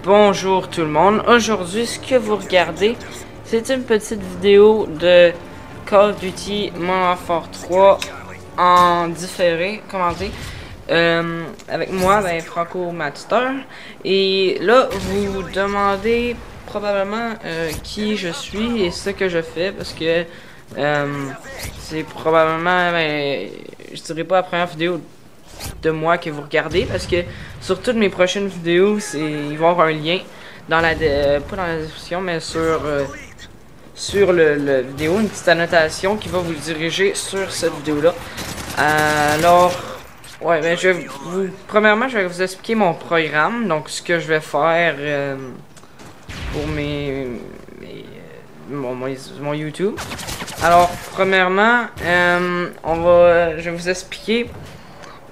Bonjour tout le monde, aujourd'hui ce que vous regardez c'est une petite vidéo de Call of Duty Modern Warfare 3 en différé, commenté, avec moi, Franco Master. Et là vous vous demandez probablement qui je suis et ce que je fais, parce que c'est probablement, je dirais pas la première vidéo de moi que vous regardez, parce que sur toutes mes prochaines vidéos, il va y avoir un lien dans la pas dans la description, mais sur le vidéo, une petite annotation qui va vous diriger sur cette vidéo là. Alors ouais, premièrement je vais vous expliquer mon programme, donc ce que je vais faire pour mon YouTube. Alors premièrement, je vais vous expliquer.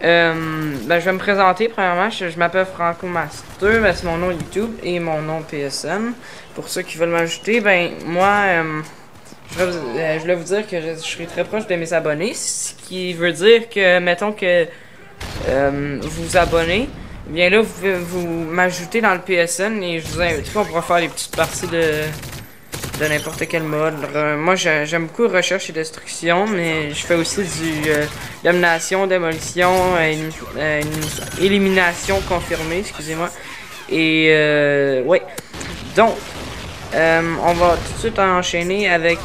Je vais me présenter. Premièrement, je m'appelle Franco Master, c'est mon nom YouTube et mon nom PSN. Pour ceux qui veulent m'ajouter, moi, je voulais vous dire que je serai très proche de mes abonnés, ce qui veut dire que, mettons que vous vous abonnez, bien là, vous m'ajoutez dans le PSN et je vous invite, on pourra faire des petites parties de n'importe quel mode. Moi j'aime beaucoup recherche et destruction, mais je fais aussi du domination, démolition, élimination confirmée, excusez-moi. Et ouais, donc on va tout de suite enchaîner avec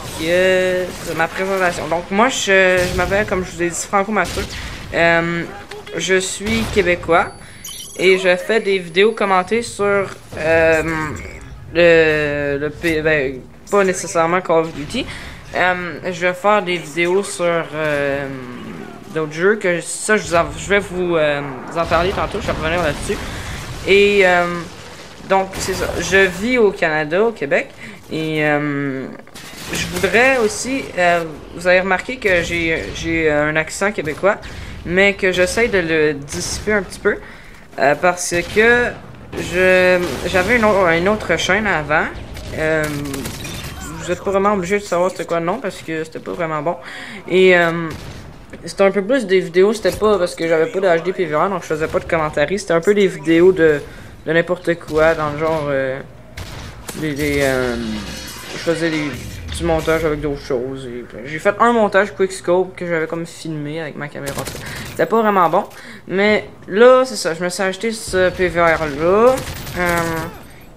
ma présentation. Donc moi je m'appelle, comme je vous ai dit, Franco Master. Je suis québécois et je fais des vidéos commentées sur pas nécessairement Call of Duty. Je vais faire des vidéos sur d'autres jeux, que ça je vais vous en parler tantôt, je vais revenir là-dessus. Et donc c'est ça, je vis au Canada, au Québec, et je voudrais aussi, vous avez remarqué que j'ai un accent québécois, mais que j'essaie de le dissiper un petit peu, parce que j'avais une autre chaîne avant. Vous êtes pas vraiment obligé de savoir c'était quoi le nom, parce que c'était pas vraiment bon. Et c'était un peu plus des vidéos, c'était pas parce que j'avais pas de HD PVR, donc je faisais pas de commentaires. C'était un peu des vidéos de n'importe quoi, dans le genre je faisais du montage avec d'autres choses. J'ai fait un montage quickscope que j'avais comme filmé avec ma caméra. C'était pas vraiment bon, mais là c'est ça, je me suis acheté ce PVR là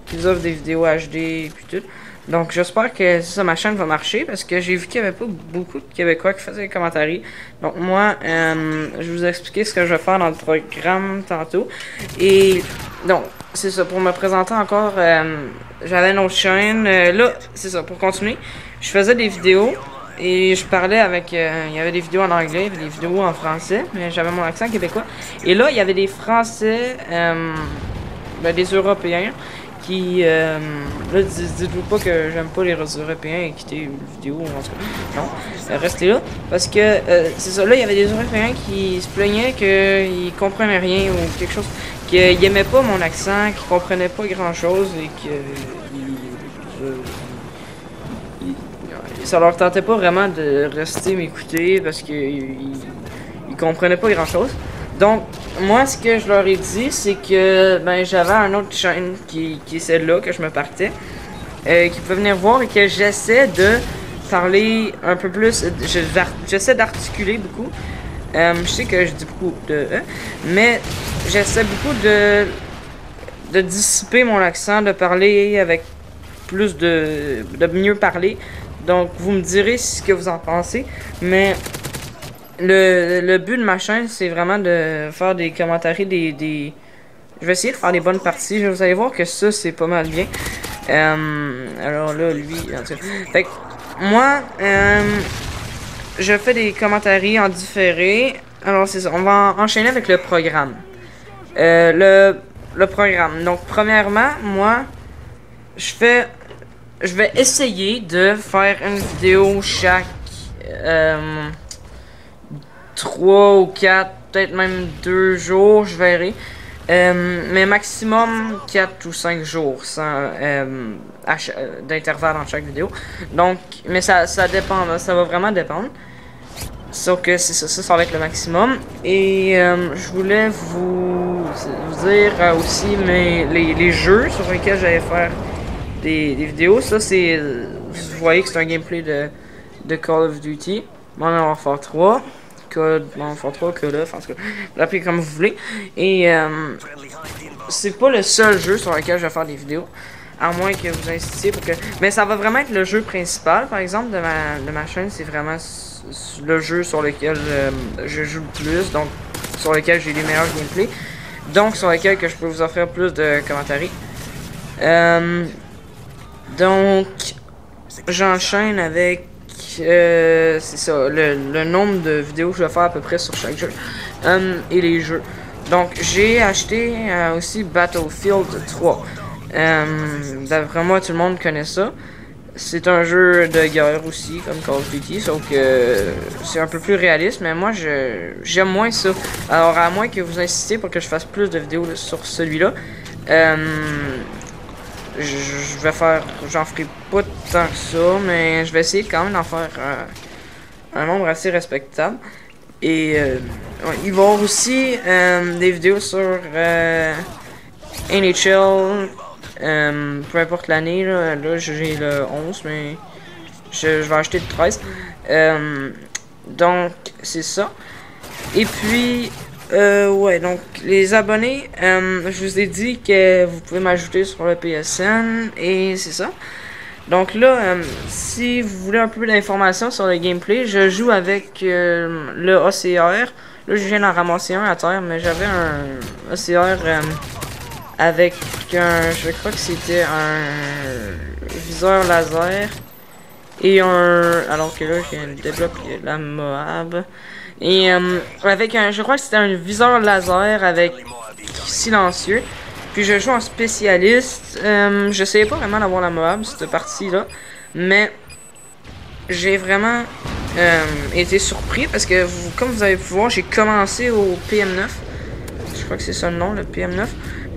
qui vous offre des vidéos HD et puis tout. Donc j'espère que ça, ma chaîne va marcher, parce que j'ai vu qu'il n'y avait pas beaucoup de Québécois qui faisaient des commentaires. Donc moi, je vais vous expliquer ce que je vais faire dans le programme tantôt. Et donc, c'est ça, pour me présenter encore, j'avais une autre chaîne. Là, c'est ça, pour continuer, je faisais des vidéos et je parlais avec, il y avait des vidéos en anglais, des vidéos en français, mais j'avais mon accent québécois. Et là, il y avait des Français, des Européens, qui, là, dites-vous pas que j'aime pas les Européens et quitter une vidéo, en tout cas, non, restez là, parce que, c'est ça, là, il y avait des Européens qui se plaignaient qu'ils comprenaient rien ou quelque chose, qu'ils aimaient pas mon accent, qu'ils comprenaient pas grand-chose et que ça leur tentait pas vraiment de rester m'écouter, parce qu'ils comprenaient pas grand-chose. Donc, moi, ce que je leur ai dit, c'est que j'avais une autre chaîne qui est celle-là, que je me partais, qui peut venir voir, et que j'essaie de parler un peu plus, j'essaie d'articuler beaucoup. Je sais que je dis beaucoup de mais j'essaie beaucoup de dissiper mon accent, de parler avec plus de mieux parler. Donc, vous me direz ce que vous en pensez, mais le but de ma chaîne, c'est vraiment de faire des commentaires, je vais essayer de faire des bonnes parties. Vous allez voir que ça, c'est pas mal bien. Alors là, lui, en tout cas. Fait que, moi, je fais des commentaires en différé. Alors, c'est ça. On va enchaîner avec le programme. Le programme. Donc, premièrement, moi, je vais essayer de faire une vidéo chaque 3 ou 4, peut-être même 2 jours, je verrai. Mais maximum 4 ou 5 jours sans d'intervalle dans chaque vidéo. Donc, mais ça dépend, ça va vraiment dépendre. Sauf que c'est ça, ça va être le maximum. Et je voulais vous vous dire aussi les jeux sur lesquels j'allais faire des vidéos. Ça, c'est. Vous voyez que c'est un gameplay de Call of Duty. Modern Warfare 3. Code Modern Warfare 3, Call of, en tout cas, vous l'appelez comme vous voulez. Et c'est pas le seul jeu sur lequel je vais faire des vidéos. À moins que vous insistiez pour que. Mais ça va vraiment être le jeu principal, par exemple, de ma chaîne. C'est vraiment le jeu sur lequel je joue le plus. Donc, sur lequel j'ai les meilleurs gameplays. Donc, sur lequel que je peux vous offrir plus de commentaires. Donc, j'enchaîne avec. C'est ça, le nombre de vidéos que je vais faire à peu près sur chaque jeu. Et les jeux. Donc, j'ai acheté aussi Battlefield 3. D'après moi, tout le monde connaît ça. C'est un jeu de guerre aussi, comme Call of Duty, sauf que c'est un peu plus réaliste, mais moi, j'aime moins ça. Alors, à moins que vous insistiez pour que je fasse plus de vidéos sur celui-là, je vais faire, j'en ferai pas tant que ça, mais je vais essayer quand même d'en faire un nombre assez respectable. Et ouais, il va y avoir aussi des vidéos sur NHL, peu importe l'année, là j'ai le 11, mais je vais acheter le 13. Donc, c'est ça. Et puis, ouais, donc, les abonnés, je vous ai dit que vous pouvez m'ajouter sur le PSN, et c'est ça. Donc là, si vous voulez un peu d'informations sur le gameplay, je joue avec le ACR. Là, je viens d'en ramasser un à terre, mais j'avais un ACR avec un, je crois que c'était un viseur laser et alors que là, je débloque la Moab. Et avec un, je crois que c'était un viseur laser avec silencieux. Puis je joue en spécialiste. J'essayais pas vraiment d'avoir la Moab, cette partie-là. Mais j'ai vraiment été surpris parce que, comme vous avez pu voir, j'ai commencé au PM9. Je crois que c'est ça le nom, le PM9.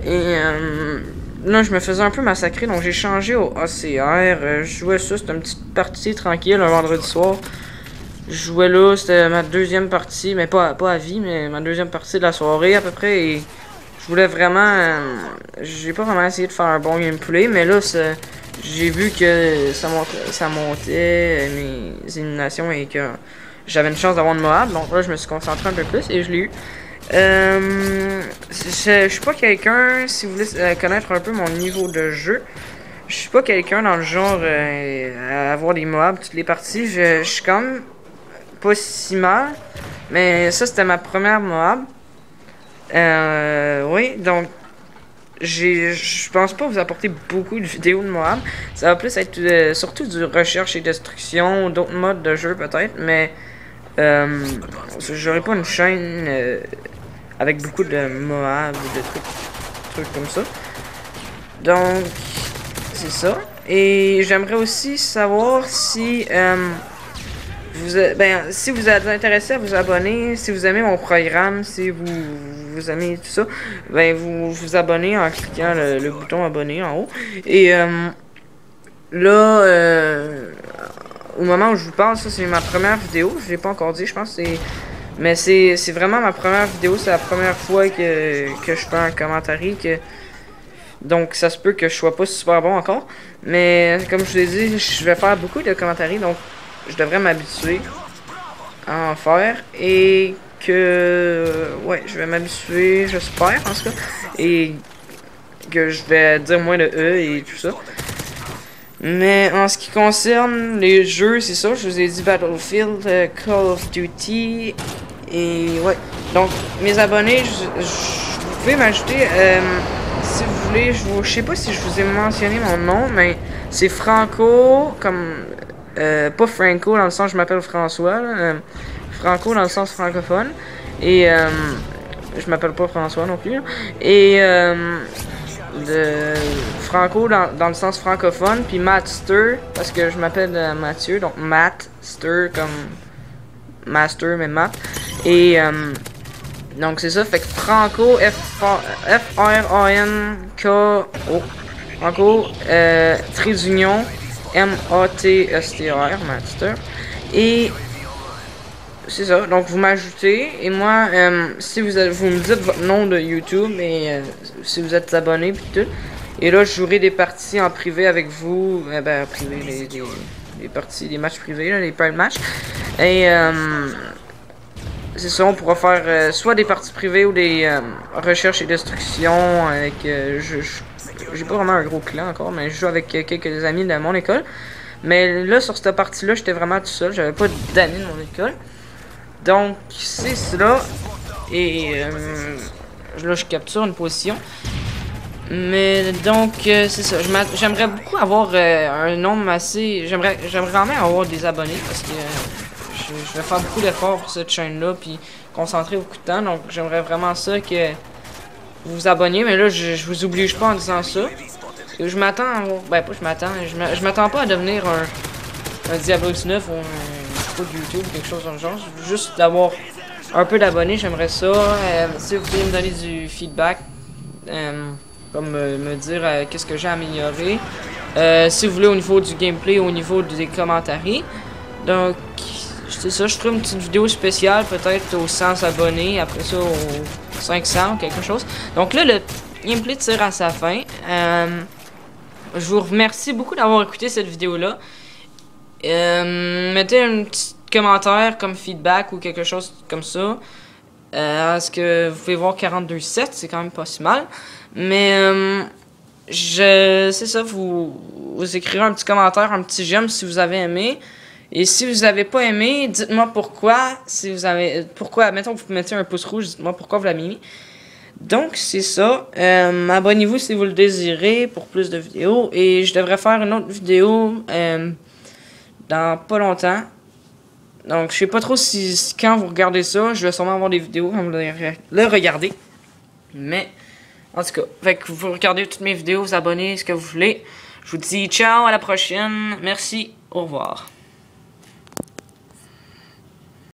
Et là, je me faisais un peu massacrer, donc j'ai changé au ACR. Je jouais ça, c'était une petite partie tranquille, un vendredi soir. Je jouais là, c'était ma deuxième partie, mais pas à vie, mais ma deuxième partie de la soirée à peu près. Et je voulais vraiment. J'ai pas vraiment essayé de faire un bon gameplay, mais là, j'ai vu que ça montait mes éliminations et que j'avais une chance d'avoir une Moab. Donc là, je me suis concentré un peu plus et je l'ai eu. Je suis pas quelqu'un, si vous voulez connaître un peu mon niveau de jeu, je suis pas quelqu'un dans le genre à avoir des Moab toutes les parties. Je suis quand même pas si mal, mais ça c'était ma première Moab. Oui, donc je pense pas vous apporter beaucoup de vidéos de Moab. Ça va plus être surtout du recherche et destruction, d'autres modes de jeu peut-être, mais j'aurais pas une chaîne avec beaucoup de Moab ou de trucs comme ça. Donc c'est ça. Et j'aimerais aussi savoir si si vous êtes intéressé à vous abonner, si vous aimez mon programme, si vous aimez tout ça, ben vous abonnez en cliquant le bouton abonner en haut. Et là, au moment où je vous parle, ça c'est ma première vidéo. Je l'ai pas encore dit, je pense. Mais c'est vraiment ma première vidéo. C'est la première fois que je fais un commentaire. Donc ça se peut que je sois pas super bon encore. Mais comme je vous ai dit, je vais faire beaucoup de commentaires. Donc je devrais m'habituer à en faire. Et que ouais, je vais m'habituer, j'espère en tout cas. Et que je vais dire moins de E et tout ça. Mais en ce qui concerne les jeux, c'est ça, je vous ai dit Battlefield, Call of Duty, et ouais. Donc, mes abonnés, vous pouvez m'ajouter, si vous voulez, je sais pas si je vous ai mentionné mon nom, mais c'est Franco, comme, pas Franco dans le sens je m'appelle François, là, Franco dans le sens francophone, et je m'appelle pas François non plus, là. Et de Franco dans le sens francophone, puis Mattster parce que je m'appelle Mathieu, donc Mattster comme Master mais Matt. Et donc c'est ça, fait que Franco F-R-A-N-K-O Franco trait d'union M-A-T-S-T-R Mattster. Et c'est ça. Donc, vous m'ajoutez. Et moi, si vous me dites votre nom de YouTube et si vous êtes abonné, puis tout. Et là, je jouerai des parties en privé avec vous. Ben, en privé, les parties, les matchs privés, là, les private matchs. Et c'est ça, on pourra faire soit des parties privées ou des recherches et destructions avec... j'ai pas vraiment un gros clan encore, mais je joue avec quelques amis de mon école. Mais là, sur cette partie-là, j'étais vraiment tout seul. J'avais pas d'amis de mon école. Donc, c'est cela. Et là, je capture une position. Mais donc, c'est ça. J'aimerais beaucoup avoir un nombre assez... J'aimerais quand même avoir des abonnés parce que je vais faire beaucoup d'efforts pour cette chaîne-là. Puis concentrer beaucoup de temps. Donc, j'aimerais vraiment ça que vous vous abonniez. Mais là, je vous oblige pas en disant ça. Parce que je m'attends à avoir... Ben, pas je m'attends. Je m'attends pas à devenir un Diablo 19 ou un pro de YouTube ou quelque chose dans le genre. Juste d'avoir un peu d'abonnés, j'aimerais ça. Si vous voulez me donner du feedback, comme me dire qu'est-ce que j'ai amélioré. Si vous voulez au niveau du gameplay, au niveau des commentaires. Donc, c'est ça, je ferai une petite vidéo spéciale, peut-être aux 100 abonnés, après ça aux 500 ou quelque chose. Donc là, le gameplay tire à sa fin. Je vous remercie beaucoup d'avoir écouté cette vidéo-là. Mettez un petit commentaire comme feedback ou quelque chose comme ça. Est-ce que vous pouvez voir 42,7, c'est quand même pas si mal. Mais c'est ça, vous écrirez un petit commentaire, un petit j'aime si vous avez aimé. Et si vous avez pas aimé, dites-moi pourquoi. Si vous avez mettons que vous mettez un pouce rouge, dites-moi pourquoi vous l'avez mis. Donc c'est ça. Abonnez-vous si vous le désirez pour plus de vidéos. Et je devrais faire une autre vidéo dans pas longtemps. Donc je sais pas trop si quand vous regardez ça, je vais sûrement avoir des vidéos quand vous le regardez. Mais en tout cas, fait que vous regardez toutes mes vidéos, vous abonnez, ce que vous voulez. Je vous dis ciao, à la prochaine. Merci, au revoir.